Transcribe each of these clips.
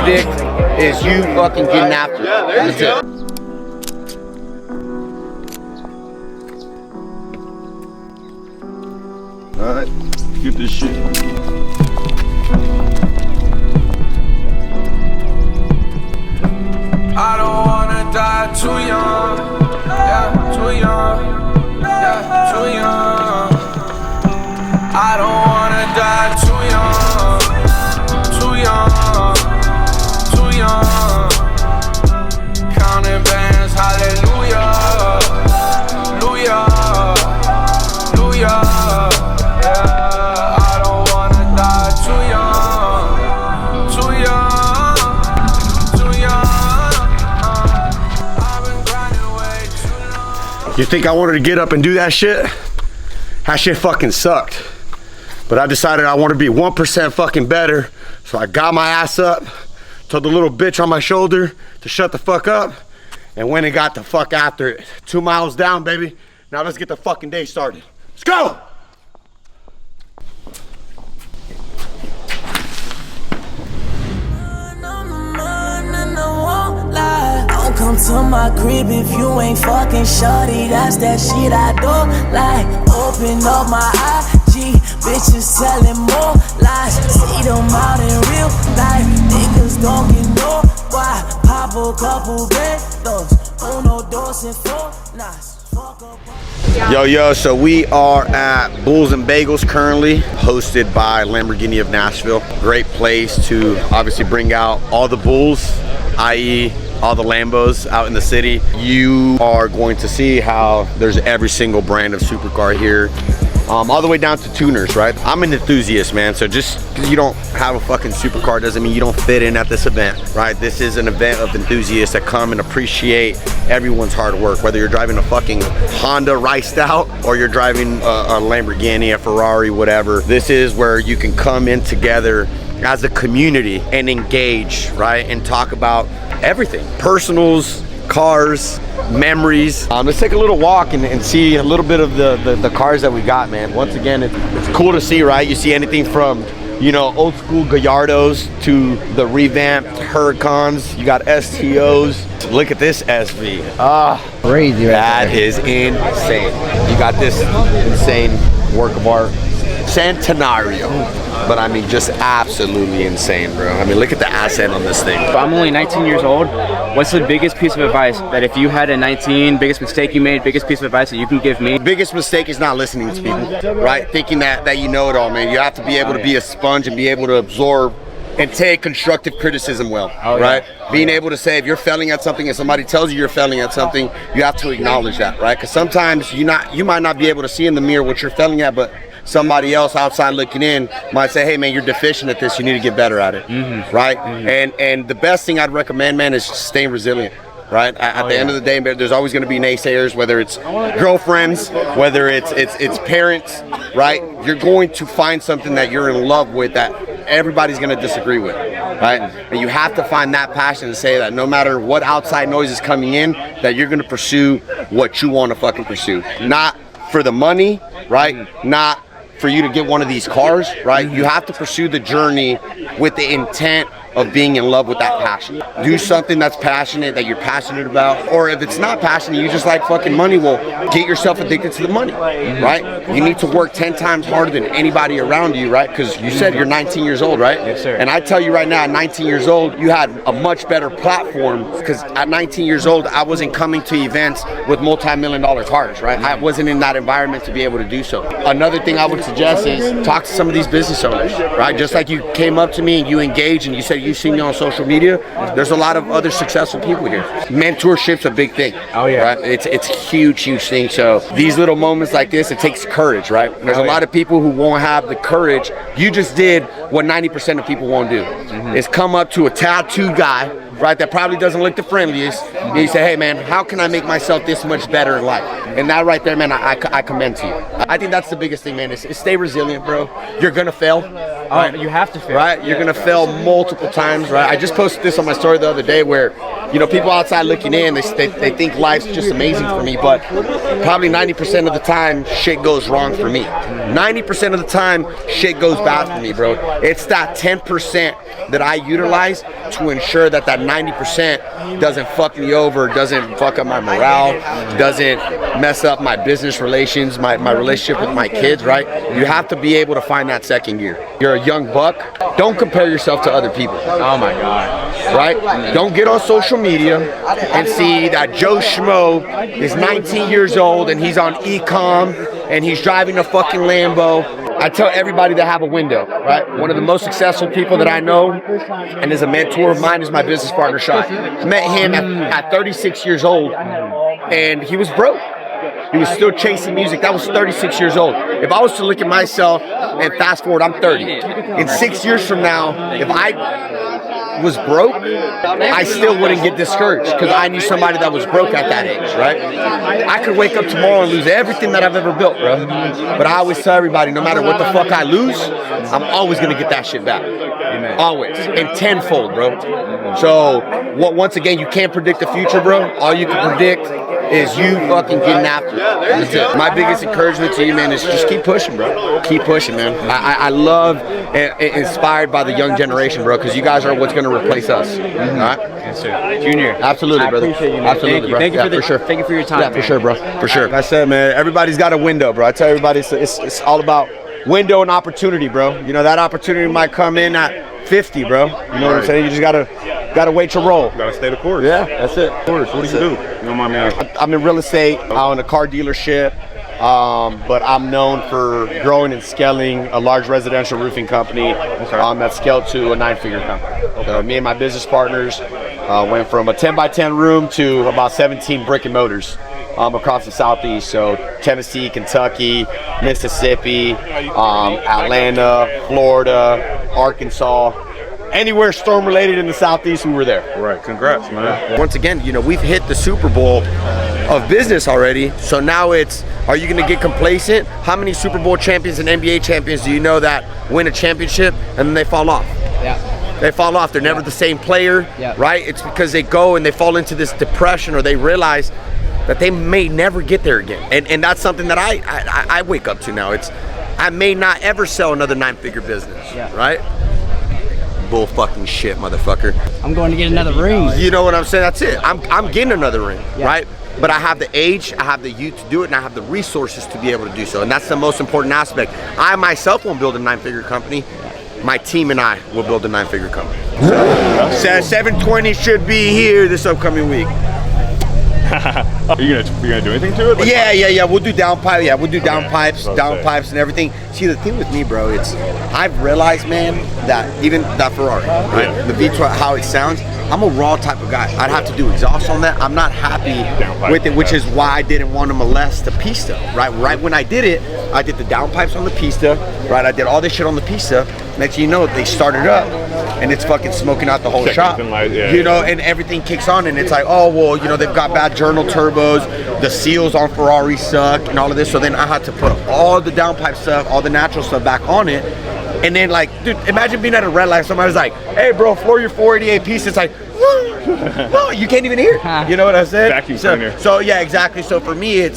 predict is you fucking getting after it. That's it. Alright, get this shit. I don't wanna die too young, yeah, too young, yeah, too young. I don't wanna die too young, too young, too young. Counting bands, hallelujah, hallelujah, hallelujah. Yeah, I don't wanna die too young, too young, too young. I've been grinding way too long. You think I wanted to get up and do that shit? That shit fucking sucked. But I decided I want to be 1% fucking better. So I got my ass up, told the little bitch on my shoulder to shut the fuck up, and went and got the fuck after it. 2 miles down, baby. Now let's get the fucking day started. Let's go! Don't come to my crib if you ain't fucking shorty. That's that shit I do. Like, open up my IG, bitches telling more lies. See them out in real life. Niggas don't get no why. Pop a couple bandos, uno, dos, and four. Nice. Yo, so we are at Bulls and Bagels currently, hosted by Lamborghini of Nashville. Great place to obviously bring out all the Bulls, i.e. all the Lambos out in the city. You are going to see how there's every single brand of supercar here, all the way down to tuners, right? I'm an enthusiast, man, so just because you don't have a fucking supercar doesn't mean you don't fit in at this event, right? This is an event of enthusiasts that come and appreciate everyone's hard work, whether you're driving a fucking Honda riced out or you're driving a Lamborghini, a Ferrari, whatever. This is where you can come in together as a community and engage, right? And talk about everything, personals, cars, memories. Let's take a little walk and see a little bit of the cars that we got, man. Once again, it's cool to see, right? You see anything from, you know, old school Gallardos to the revamped Huracans. You got STOs. Look at this SV. Crazy, right? That is insane. You got this insane work of art. Centenario. But I mean, just absolutely insane, bro. I mean, look at the asset on this thing. I'm only 19 years old. What's the biggest piece of advice that if you had a 19, biggest mistake you made, biggest piece of advice that you can give me? Biggest mistake is not listening to people, right? Thinking that you know it all, man. You have to be able to be a sponge and be able to absorb and take constructive criticism well, right? Being able to say if you're failing at something and somebody tells you you're failing at something, you have to acknowledge that, right? Because sometimes you might not be able to see in the mirror what you're failing at, but somebody else outside looking in might say, hey man, you're deficient at this, you need to get better at it, right? And the best thing I'd recommend, man, is staying resilient, right? At the end of the day, there's always going to be naysayers, whether it's girlfriends, whether it's parents, right? You're going to find something that you're in love with that everybody's going to disagree with, right? And you have to find that passion to say that no matter what outside noise is coming in, that you're going to pursue what you want to fucking pursue. Not for the money, right? Not for you to get one of these cars, right? You have to pursue the journey with the intent of being in love with that passion. Do something that's passionate, that you're passionate about. Or if it's not passionate, you just like fucking money, well, get yourself addicted to the money, right? You need to work 10 times harder than anybody around you, right? Because you said you're 19 years old, right? Yes, sir. And I tell you right now, at 19 years old, you had a much better platform, because at 19 years old, I wasn't coming to events with multi-million-dollar cars, right? I wasn't in that environment to be able to do so. Another thing I would suggest is talk to some of these business owners, right? Just like you came up to me and you engaged and you said, you see me on social media, there's a lot of other successful people here. Mentorship's a big thing. Oh yeah. Right? It's a huge thing. So these little moments like this, it takes courage, right? There's a lot of people who won't have the courage. You just did what 90% of people won't do, is come up to a tattooed guy, right, that probably doesn't look the friendliest, and you say, hey man, how can I make myself this much better in life? And that right there, man, I commend to you. I think that's the biggest thing, man, is stay resilient, bro. You're gonna fail. Right? You have to fail. Right? You're gonna fail multiple times, right? I just posted this on my story the other day where, you know, people outside looking in, they think life's just amazing for me, but probably 90% of the time, shit goes wrong for me. 90% of the time, shit goes bad for me, bro. It's that 10% that I utilize to ensure that 90% doesn't fuck me over, doesn't fuck up my morale, doesn't mess up my business relations, my relationship with my kids, right? You have to be able to find that second gear. You're a young buck. Don't compare yourself to other people. Oh my God. Right? Don't get on social media and see that Joe Schmo is 19 years old and he's on e-com and he's driving a fucking Lambo. I tell everybody to have a window, right? One of the most successful people that I know and is a mentor of mine is my business partner, Sean. Met him at 36 years old and he was broke. He was still chasing music. That was 36 years old. If I was to look at myself and fast forward, I'm 30. In 6 years from now, if I was broke, I still wouldn't get discouraged because I knew somebody that was broke at that age, right? I could wake up tomorrow and lose everything that I've ever built, bro. But I always tell everybody, no matter what the fuck I lose, I'm always gonna get that shit back. Always. And tenfold, bro. So, once again, you can't predict the future, bro. All you can predict is you fucking getting after it. That's it. My biggest encouragement to you, man, is just keep pushing, bro. Keep pushing, man. I love and inspired by the young generation, bro, because you guys are what's going to replace us. All right? Yes, sir. Junior. Absolutely, brother. I appreciate you, man. Absolutely, bro. Thank you for sure. Thank you for your time. Yeah, for sure, bro. For sure. Like I said, man, everybody's got a window, bro. I tell everybody it's all about window and opportunity, bro. You know, that opportunity might come in at 50, bro. You know what I'm saying? You just gotta wait your roll. Gotta stay the course. Yeah, that's it. Of course. What do you do? You know my man. I'm in real estate. I own a car dealership, but I'm known for growing and scaling a large residential roofing company that's scaled to a 9-figure company. Me and my business partners went from a 10x10 room to about 17 brick and mortars across the Southeast. So Tennessee, Kentucky, Mississippi, Atlanta, Florida, Arkansas. Anywhere storm related in the Southeast, we were there. Right. Congrats, man. Once again, you know, we've hit the Super Bowl of business already. So now are you going to get complacent? How many Super Bowl champions and NBA champions do you know that win a championship and then they fall off? Yeah. They fall off. They're never the same player, right? It's because they go and they fall into this depression or they realize that they may never get there again. And that's something that I wake up to now. I may not ever sell another 9-figure business, right? Bull fucking shit, motherfucker. I'm going to get another ring. You know what I'm saying? That's it. I'm getting another ring, right? But I have the age, I have the youth to do it, and I have the resources to be able to do so. And that's the most important aspect. I myself won't build a 9-figure company. My team and I will build a 9-figure company. So 720 should be here this upcoming week. Are you gonna do anything to it? Like, Yeah. We'll do downpipe. Yeah, we'll do downpipes and everything. See, the thing with me, bro, I've realized, man, that even that Ferrari, right, the V12, how it sounds, I'm a raw type of guy. I'd have to do exhaust on that. I'm not happy with it, which is why I didn't want to molest the pista, right? Right when I did it, I did the downpipes on the pista, right? I did all this shit on the pista. Next thing you know, they started up and it's fucking smoking out the whole shop. You know, and everything kicks on and it's like, oh, well, you know, they've got bad journal turbos, the seals on Ferrari suck and all of this. So then I had to put all the downpipe stuff, all the natural stuff back on it. And then, like, dude, imagine being at a red light. Somebody's like, hey, bro, floor your 488 piece. It's like, no, you can't even hear it. You know what I said? Vacuum cleaner. So, yeah, exactly. So for me,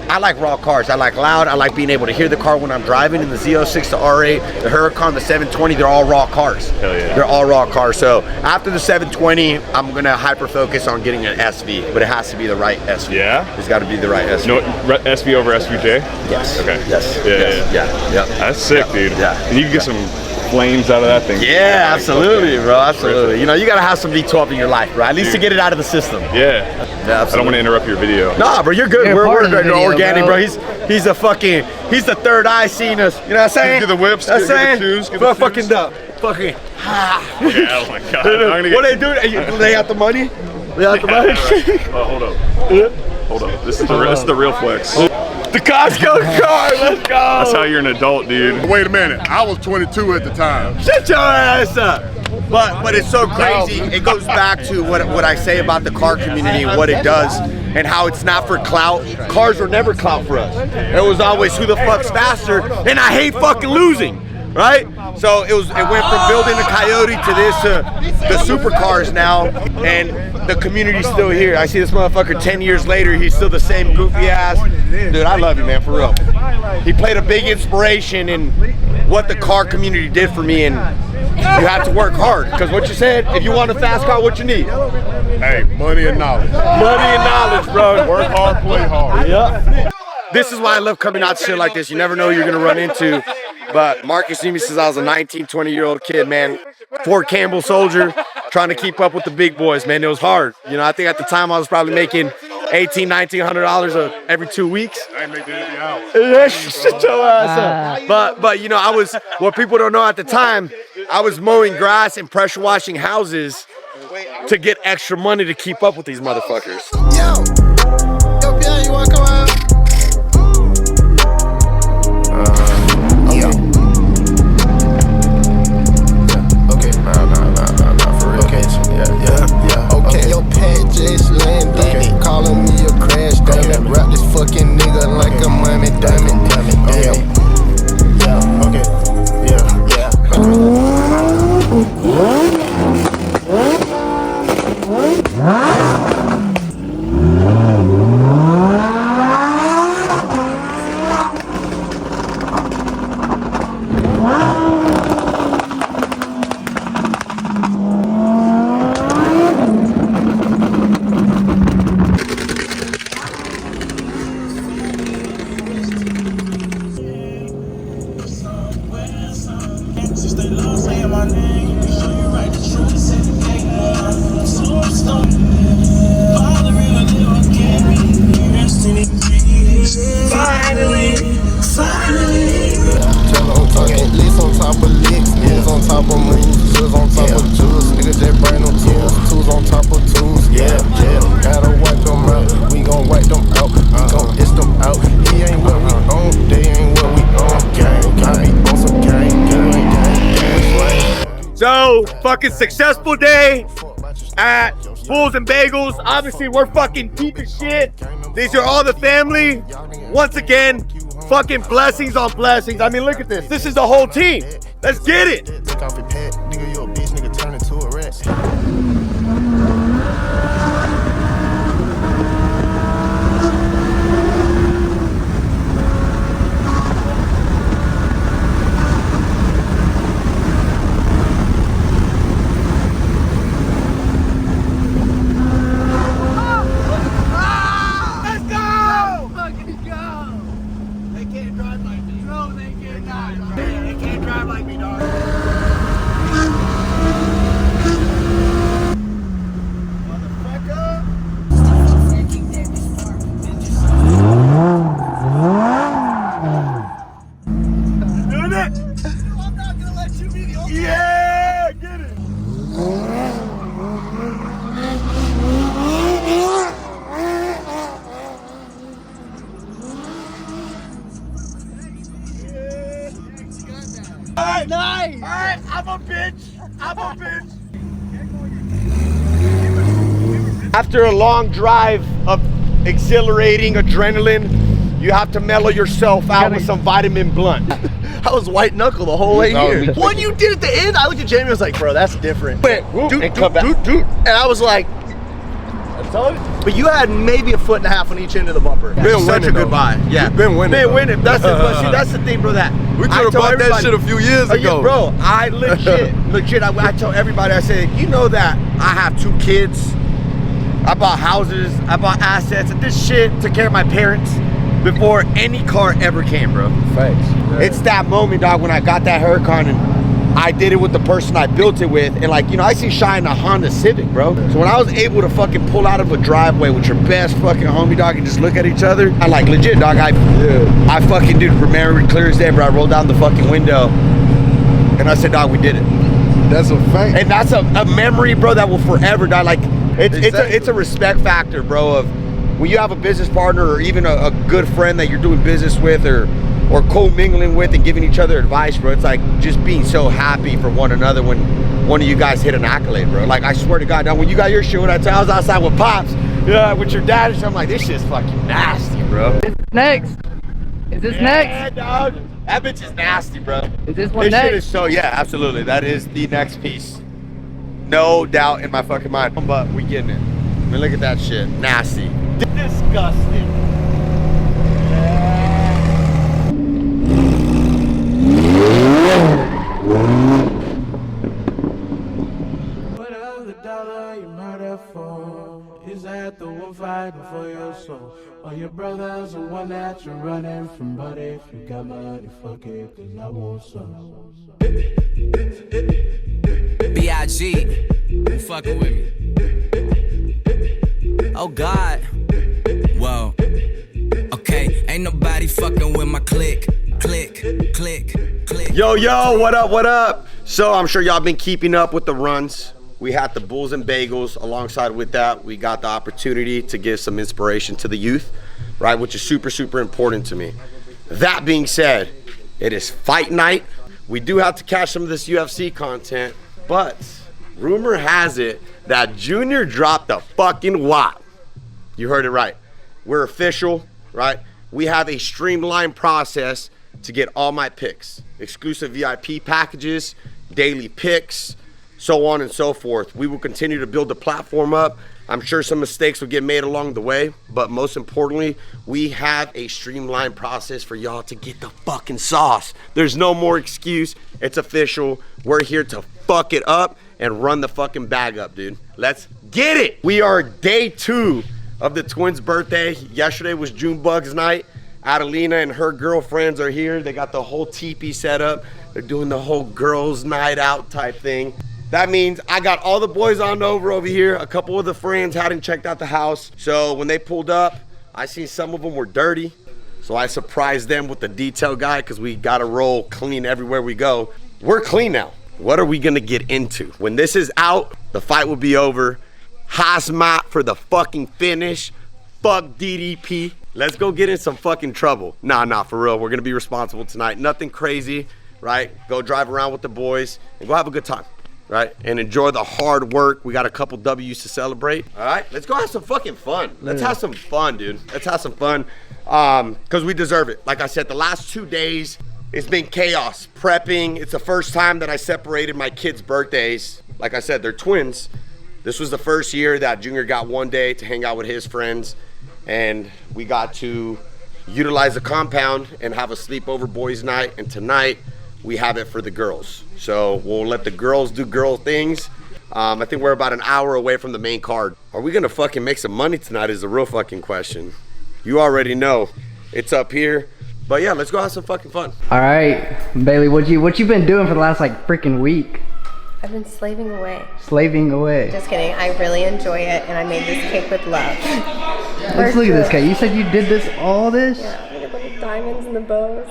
I like raw cars. I like loud. I like being able to hear the car when I'm driving. In the Z06, the R8, the Huracan, the 720, they're all raw cars. Hell yeah. They're all raw cars. So after the 720, I'm going to hyper focus on getting an SV, but it has to be the right SV. Yeah? It's got to be the right SV. No, SV over SVJ? Yes. Okay. Yes. Yeah. That's sick, dude. Yeah. And you can get some flames out of that thing. Yeah, absolutely, bro. Absolutely. You know, you got to have some V12 in your life, bro. At least to get it out of the system. Yeah. I don't want to interrupt your video. Nah, bro, you're good. You're We're video, organic, bro. bro. He's the third eye seeing us. You know what I'm saying? Get the whips, That's get the saying? twos, get Bro, the fucking twos. dumb. Fucking. Okay, oh my god. What they do? Lay out the money? Lay out the money? Hold up. Hold up. This is the real flex. The Costco car, let's go. That's how you're an adult, dude. Wait a minute, I was 22 at the time. Shut your ass up. But it's so crazy. It goes back to what I say about the car community and what it does and how it's not for clout. Cars were never clout for us. It was always who the fuck's faster, and I hate fucking losing. right? So it went from building the Coyote to this the supercars now, and the community's still here. I see this motherfucker 10 years later, he's still the same goofy ass. Dude, I love you, man, for real. He played a big inspiration in what the car community did for me, and you have to work hard, because what you said, if you want a fast car, what you need? Hey, money and knowledge. Money and knowledge, bro. Work hard, play hard. Yep. This is why I love coming out to shit like this. You never know who you're gonna run into. But Marcus knew me since I was a 19, 20-year-old kid, man. Fort Campbell soldier, trying to keep up with the big boys, man. It was hard. You know, I think at the time I was probably making $1,800, $1,900 every 2 weeks. I ain't making any hours. Yeah, shut your ass up. But you know, I was, what people don't know at the time, I was mowing grass and pressure washing houses to get extra money to keep up with these motherfuckers. Yo, Pierre, you wanna come out? Okay, yo, Pat Jason Landini, calling me a crash dummy. Rap this fucking nigga like a mommy dummy. So, fucking successful day at Bulls and Bagels. Obviously, we're fucking deep as shit. These are all the family. Once again, fucking blessings on blessings. I mean, look at this. This is the whole team. Let's get it. Take off your pad, nigga, you a bitch, nigga, turn into a rat. Yeah, get it. All right, nice. All right, I'm a bitch. After a long drive of exhilarating adrenaline, you have to mellow yourself out with some vitamin blunt. I was white knuckle the whole way here. What you did at the end, I looked at Jamie and was like, bro, that's different. And I was like, but you had maybe a foot and a half on each end of the bumper. Been such a good buy. Yeah, Been winning. Been winning. That's the thing, bro. That We could have bought that shit a few years ago. Bro, I legit. I tell everybody, I say, you know that I have 2 kids. I bought houses. I bought assets. And this shit took care of my parents before any car ever came, bro. Thanks. It's that moment, dog, when I got that Huracan and I did it with the person I built it with. And like, you know, I see Shine a Honda Civic, bro. So when I was able to fucking pull out of a driveway with your best fucking homie, dog, and just look at each other, I like, legit, dog, I fucking, dude, remember clear as day, bro. I rolled down the fucking window and I said, dog, we did it. That's a fact. And that's a memory, bro, that will forever die. Like, it's a respect factor, bro, of when you have a business partner or even a good friend that you're doing business with or co-mingling with and giving each other advice, bro. It's like just being so happy for one another when one of you guys hit an accolade, bro. Like, I swear to God, now when you got your shit, when I was outside with Pops, with your dad and shit, I'm like, this shit's fucking nasty, bro. Next Is this next? Dog. That bitch is nasty, bro. Is this one This shit next? is so, yeah, absolutely. That is the next piece. No doubt in my fucking mind. But we getting it. I mean, look at that shit. Nasty. Disgusting. Whatever the dollar you murder for, is that the one fighting for your soul? Or your brother's the one that you're running from? But if you got money, fuck it, cause I want some. B.I.G. You fucking with me. Oh God. Whoa. Okay, ain't nobody fucking with my click. Click, click, click. Yo, what up, what up? So I'm sure y'all been keeping up with the runs. We had the Bulls and Bagels. Alongside with that, we got the opportunity to give some inspiration to the youth, right? Which is super, super important to me. That being said, it is fight night. We do have to catch some of this UFC content, but rumor has it that Junior dropped a fucking wop. You heard it right. We're official, right? We have a streamlined process to get all my picks, exclusive VIP packages, daily picks, so on and so forth. We will continue to build the platform up. I'm sure some mistakes will get made along the way, but most importantly, we have a streamlined process for y'all to get the fucking sauce. There's no more excuse. It's official. We're here to fuck it up and run the fucking bag up, dude. Let's get it. We are day 2 of the twins' birthday. Yesterday was Junebug's night. Adelina and her girlfriends are here. They got the whole teepee set up. They're doing the whole girls' night out type thing. That means I got all the boys on over here. A couple of the friends hadn't checked out the house. So when they pulled up, I seen some of them were dirty. So I surprised them with the detail guy because we got to roll clean everywhere we go. We're clean now. What are we going to get into? When this is out, the fight will be over. Hazmat for the fucking finish. Fuck DDP. Let's go get in some fucking trouble. Nah, for real. We're going to be responsible tonight. Nothing crazy, right? Go drive around with the boys and go have a good time, right? And enjoy the hard work. We got a couple W's to celebrate. All right, let's go have some fucking fun. Let's have some fun, dude. Let's have some fun because we deserve it. Like I said, the last 2 days, it's been chaos. Prepping. It's the first time that I separated my kids' birthdays. Like I said, they're twins. This was the first year that Junior got one day to hang out with his friends, and we got to utilize the compound and have a sleepover boys night. And tonight we have it for the girls. So we'll let the girls do girl things. I think we're about an hour away from the main card. Are we gonna fucking make some money tonight is the real fucking question. You already know it's up here. But yeah, let's go have some fucking fun. All right, Bailey, what you been doing for the last like freaking week? I've been slaving away. Slaving away. Just kidding. I really enjoy it, and I made this cake with love. Let's look at this cake. You said you did all this? Yeah, look at the little diamonds and the bows.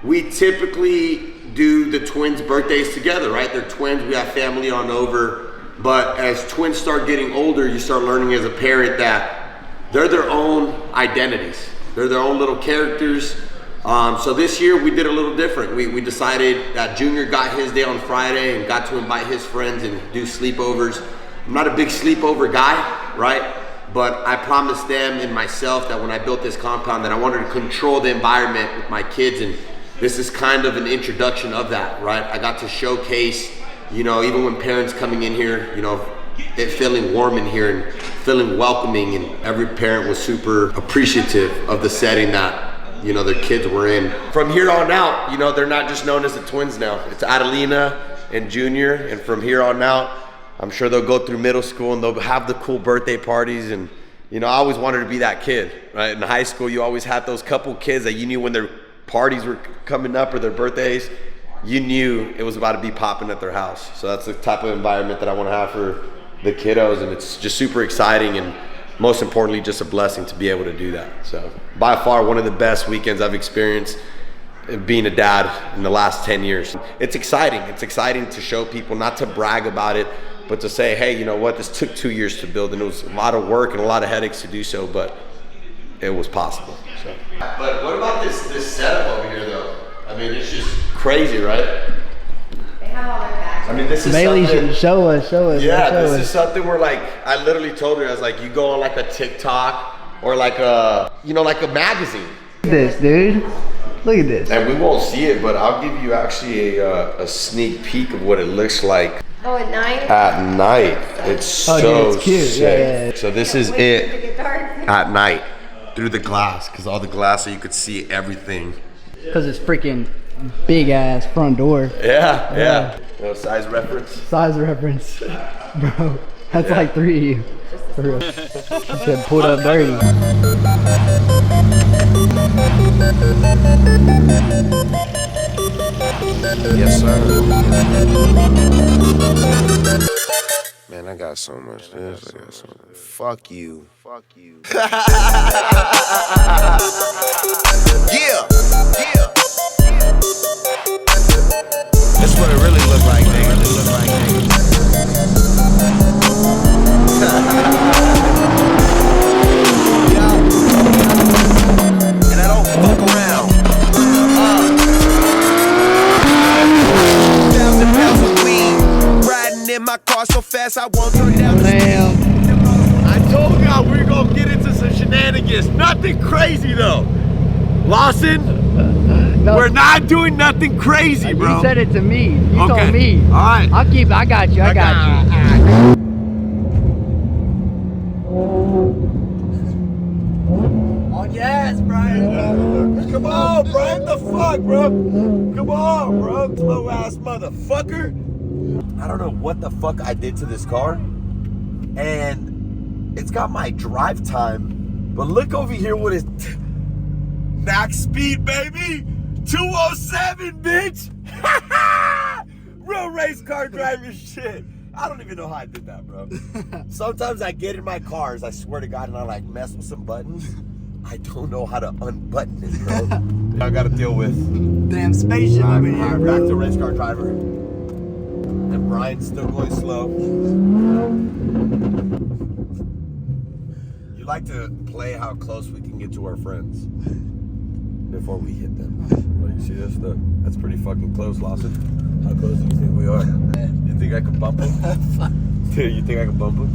We typically do the twins' birthdays together, right? They're twins, we have family on over. But as twins start getting older, you start learning as a parent that they're their own identities. They're their own little characters. So this year we did a little different. We decided that Junior got his day on Friday and got to invite his friends and do sleepovers. I'm not a big sleepover guy, right? But I promised them and myself that when I built this compound that I wanted to control the environment with my kids, and this is kind of an introduction of that, right? I got to showcase, you know, even when parents coming in here, you know, it feeling warm in here and feeling welcoming, and every parent was super appreciative of the setting that, you know, their kids were in. From here on out, you know, they're not just known as the twins now. It's Adelina and Junior, and from here on out, I'm sure they'll go through middle school and they'll have the cool birthday parties. And, you know, I always wanted to be that kid, right? In high school, you always had those couple kids that you knew when their parties were coming up or their birthdays, you knew it was about to be popping at their house. So that's the type of environment that I want to have for the kiddos, and it's just super exciting, and most importantly, just a blessing to be able to do that. So by far one of the best weekends I've experienced being a dad in the last 10 years. It's exciting. It's exciting to show people, not to brag about it, but to say, hey, you know what, this took 2 years to build, and it was a lot of work and a lot of headaches to do so, but it was possible. So. But what about this setup over here though? I mean, it's just crazy, right? They have all their bags. I mean, this is Bailey, something, show us. yeah, show this us. is something where, like, I literally told her, I was like, you go on like a TikTok or like a, you know, like a magazine, This, dude. Look at this. And we won't see it, but I'll give you actually a sneak peek of what it looks like. Oh, at night? At night. It's so dude, it's cute. sick. Yeah. So this is Wait for it it to get dark. at night through the glass, because all the glass so you could see everything. Because it's freaking big ass front door. Yeah. No size reference. Size reference. Bro, that's like 3 of you. For real. She said pulled up dirty. Yes, sir. Man, I got so much this. I got so much. Fuck you. Yeah. That's what it really look like, nigga. And I don't fuck around. 1,000 pounds of weed, riding in my car so fast I won't turn down the speed. I told y'all we were gonna get into some shenanigans. Nothing crazy though. Lawson, No, we're not doing nothing crazy, bro. you said it to me. You Okay. told me. All right. I got you. I got you. On your ass, Brian. Come on, Brian. The fuck, bro? Come on, bro. Slow ass motherfucker. I don't know what the fuck I did to this car, and it's got my drive time. But look over here what is max speed, baby. 207, bitch. Real race car driver shit. I don't even know how I did that, bro. Sometimes I get in my cars, I swear to God, and I like mess with some buttons. I don't know how to unbutton it, bro. I gotta deal with. Damn spaceship over here, Back bro. to race car driver. And Brian's still going slow. You like to play how close we can get to our friends before we hit them. Well, you see this? That's pretty fucking close, Lawson. How close do you think we are? You think I could bump him? Dude, you think I could bump him?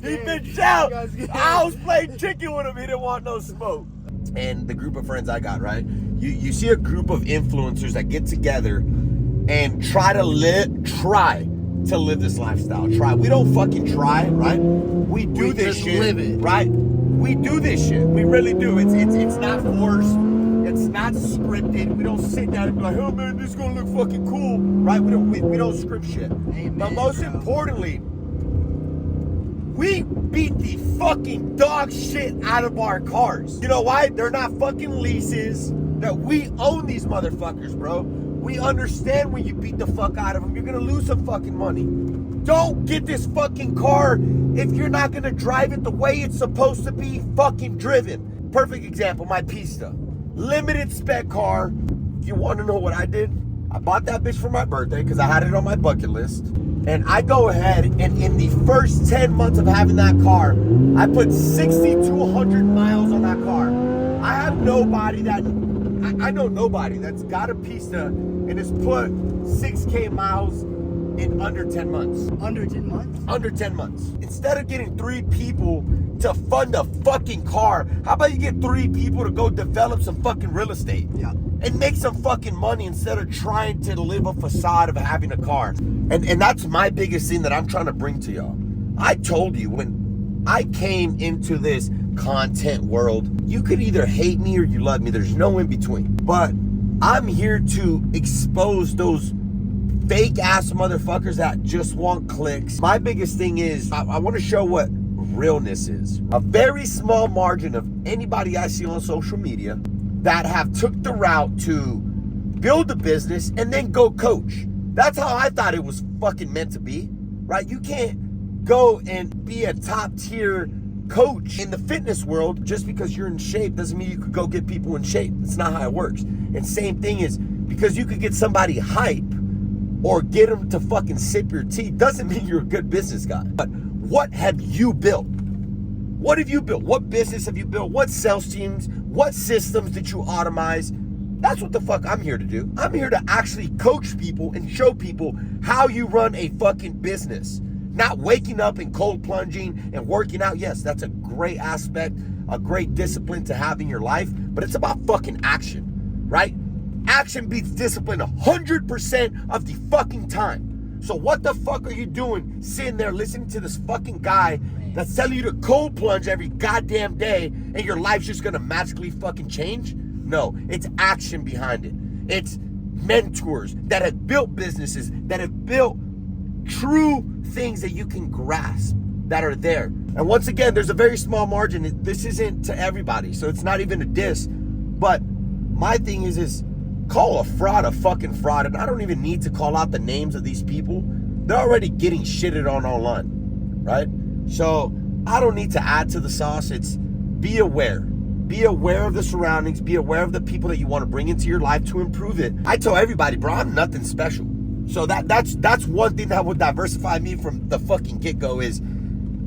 He bitched out. I was playing chicken with him. He didn't want no smoke. And the group of friends I got, right? You see a group of influencers that get together and try to live this lifestyle. We don't fucking try, right? We do this shit, live it. right? We do this shit. We really do. It's not forced. It's not scripted. We don't sit down and be like, oh man, this is gonna look fucking cool, right? We don't script shit. Amen, but most importantly, we beat the fucking dog shit out of our cars. You know why? They're not fucking leases. That we own these motherfuckers, bro. We understand when you beat the fuck out of them, you're gonna lose some fucking money. Don't get this fucking car if you're not gonna drive it the way it's supposed to be fucking driven. Perfect example, my Pista. Limited spec car. You wanna know what I did? I bought that bitch for my birthday because I had it on my bucket list. And I go ahead and in the first 10 months of having that car, I put 60 to 100 miles on that car. I have nobody I know nobody that's got a Pista and has put 6K miles in under 10 months. Under 10 months? Under 10 months. Instead of getting 3 people to fund a fucking car, how about you get 3 people to go develop some fucking real estate? Yeah. And make some fucking money instead of trying to live a facade of having a car. And that's my biggest thing that I'm trying to bring to y'all. I told you when I came into this content world, you could either hate me or you love me. There's no in between. But I'm here to expose those fake ass motherfuckers that just want clicks. My biggest thing is I want to show what realness is. A very small margin of anybody I see on social media that have took the route to build a business and then go coach. That's how I thought it was fucking meant to be, right? You can't go and be a top tier coach in the fitness world just because you're in shape doesn't mean you could go get people in shape. That's not how it works. And same thing is because you could get somebody hype or get them to fucking sip your tea doesn't mean you're a good business guy. But what have you built? What have you built? What business have you built? What sales teams? What systems did you automize? That's what the fuck I'm here to do. I'm here to actually coach people and show people how you run a fucking business. Not waking up and cold plunging and working out. Yes, that's a great aspect, a great discipline to have in your life, but it's about fucking action, right? Action beats discipline 100% of the fucking time. So what the fuck are you doing sitting there listening to this fucking guy that's telling you to cold plunge every goddamn day and your life's just gonna magically fucking change? No, it's action behind it. It's mentors that have built businesses, that have built true things that you can grasp that are there. And once again, there's a very small margin. This isn't to everybody, so it's not even a diss. But my thing is call a fraud a fucking fraud. And I don't even need to call out the names of these people. They're already getting shitted on online, right? So I don't need to add to the sauce. It's be aware. Be aware of the surroundings. Be aware of the people that you want to bring into your life to improve it. I tell everybody, bro, I'm nothing special. So that's one thing that would diversify me from the fucking get-go is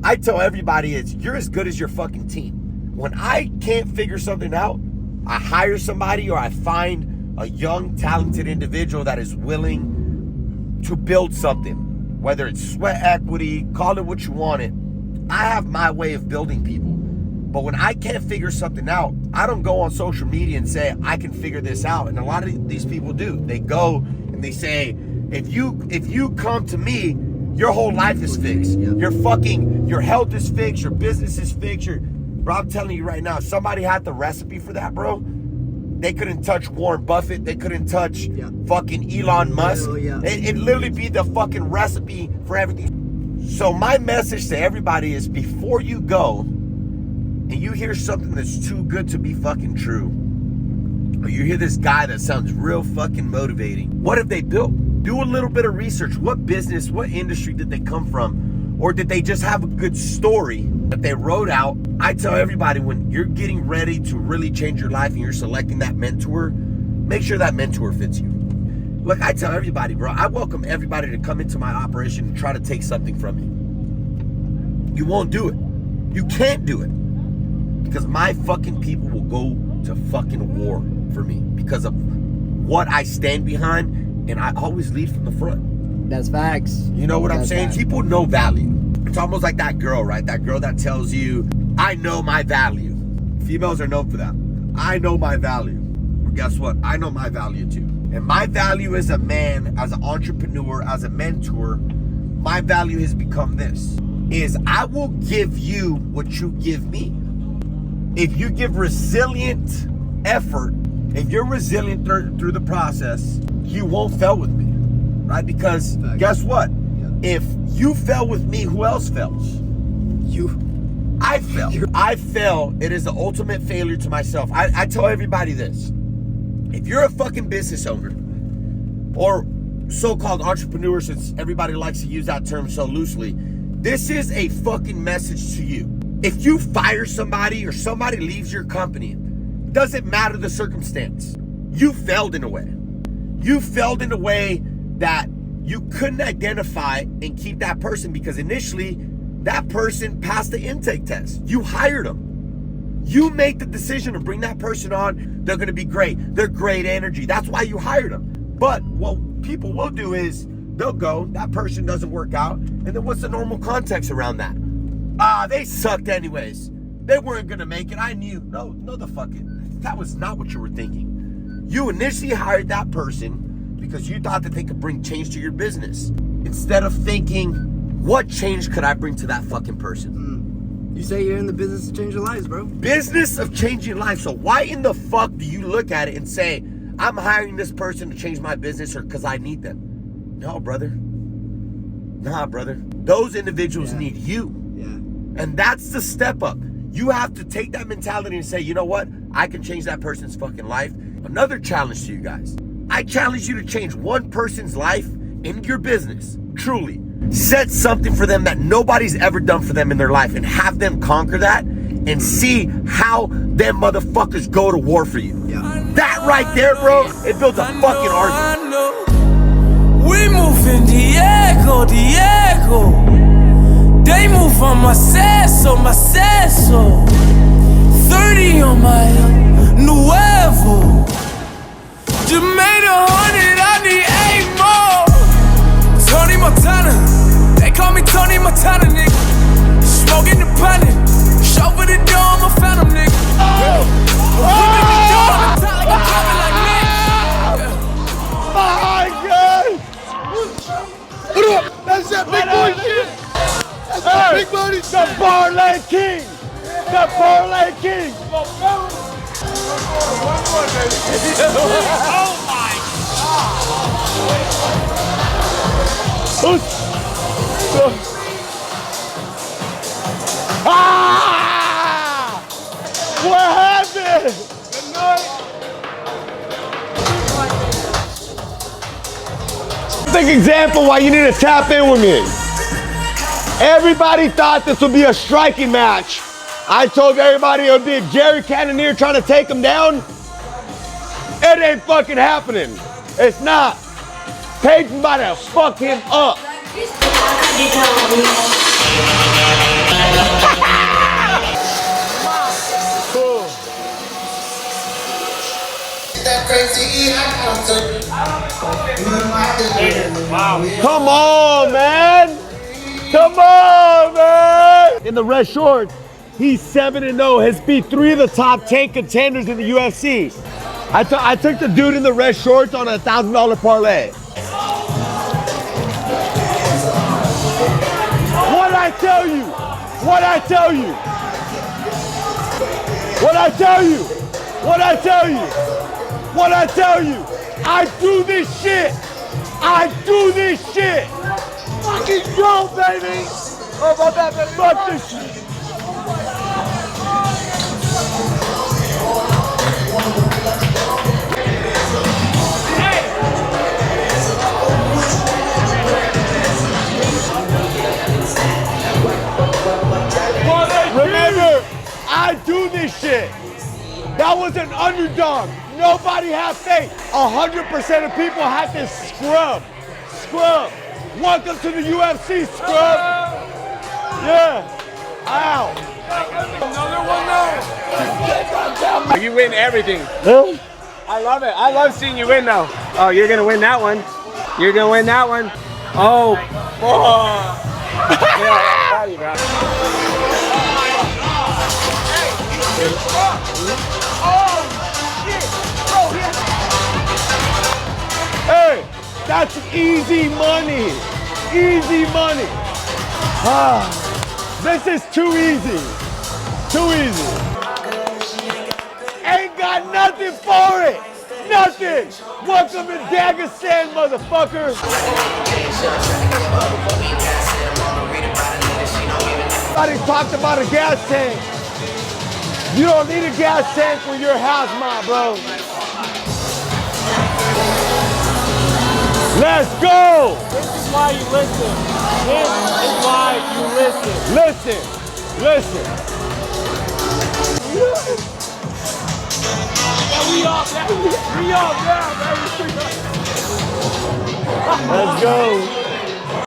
I tell everybody is you're as good as your fucking team. When I can't figure something out, I hire somebody or I find a young, talented individual that is willing to build something. Whether it's sweat equity, call it what you want it. I have my way of building people. But when I can't figure something out, I don't go on social media and say, I can figure this out. And a lot of these people do. They go and they say, if you come to me, your whole life is fixed. Your health is fixed, your business is fixed. Bro, I'm telling you right now, if somebody had the recipe for that, bro, they couldn't touch Warren Buffett. They couldn't touch fucking Elon Musk. It'd literally be the fucking recipe for everything. So my message to everybody is before you go and you hear something that's too good to be fucking true, or you hear this guy that sounds real fucking motivating, what have they built? Do a little bit of research. What business, what industry did they come from? Or did they just have a good story that they wrote out? I tell everybody when you're getting ready to really change your life and you're selecting that mentor, make sure that mentor fits you. Look, I tell everybody, bro, I welcome everybody to come into my operation and try to take something from me. You won't do it. You can't do it. Because my fucking people will go to fucking war for me because of what I stand behind. And I always lead from the front. That's facts. You know what I'm saying? Facts. People know value. It's almost like that girl, right? That girl that tells you, I know my value. Females are known for that. I know my value. Well, guess what? I know my value too. And my value as a man, as an entrepreneur, as a mentor, my value has become this, is I will give you what you give me. If you give resilient effort, if you're resilient through the process, you won't fail with me, right? Because guess what? If you fail with me, who else fails? You. I fail. I fail. It is the ultimate failure to myself. I tell everybody this. If you're a fucking business owner or so-called entrepreneur, since everybody likes to use that term so loosely, this is a fucking message to you. If you fire somebody or somebody leaves your company, doesn't matter the circumstance, you failed in a way. You failed in a way that you couldn't identify and keep that person because initially that person passed the intake test. You hired them. You make the decision to bring that person on. They're going to be great. They're great energy. That's why you hired them. But what people will do is they'll go, that person doesn't work out. And then what's the normal context around that? They sucked anyways. They weren't going to make it. I knew. No, the fuck it. That was not what you were thinking. You initially hired that person because you thought that they could bring change to your business. Instead of thinking, what change could I bring to that fucking person? You say you're in the business of changing lives, bro. Business of changing lives. So why in the fuck do you look at it and say, I'm hiring this person to change my business or because I need them? No, brother. Nah, brother. Those individuals need you. Yeah. And that's the step up. You have to take that mentality and say, you know what? I can change that person's fucking life. Another challenge to you guys. I challenge you to change one person's life in your business. Truly. Set something for them that nobody's ever done for them in their life and have them conquer that and see how them motherfuckers go to war for you. Yeah. That right there, bro, it builds a fucking argument. We move in Diego. They move on Macesso. 30 on my Nuevo. do, I'm a phantom nigga. You make me do, I'm top like I'm dropping like Nick. My God! That's that big boy shit! That's that big money shit! The Parlay King! The Parlay King! Ah! What happened? Perfect example why you need to tap in with me. Everybody thought this would be a striking match. I told everybody it would be a Jerry Cannonier trying to take him down. It ain't fucking happening. It's not. Peyton about to fuck him up. Come on, man. Come on, man. In the red shorts, he's 7-0, has beat 3 of the top 10 contenders in the UFC. I took the dude in the red shorts on a $1,000 parlay. What'd I tell you? What'd I tell you? What'd I tell you? What'd I tell you? What'd I tell you? I do this shit. I do this shit. Fucking go, baby. Oh, my bad, man. Fuck this shit. Remember, I do this shit. That was an underdog. Nobody had faith. 100% of people had to scrub. Scrub. Welcome to the UFC, scrub. Yeah. Ow. Another one now. You win everything. Huh? I love it. I love seeing you win though. Oh, you're gonna win that one. You're gonna win that one. Oh. Yeah, I'm proud of you, bro. Hey, that's easy money. Easy money. Ah, this is too easy. Too easy. Ain't got nothing for it. Nothing. Welcome to Dagestan, motherfucker. Somebody talked about a gas tank. You don't need a gas tank when you're hazmat, bro. Let's go! This is why you listen. This is why you listen. Listen, listen. Yeah, we off now. We off now, baby. Let's go.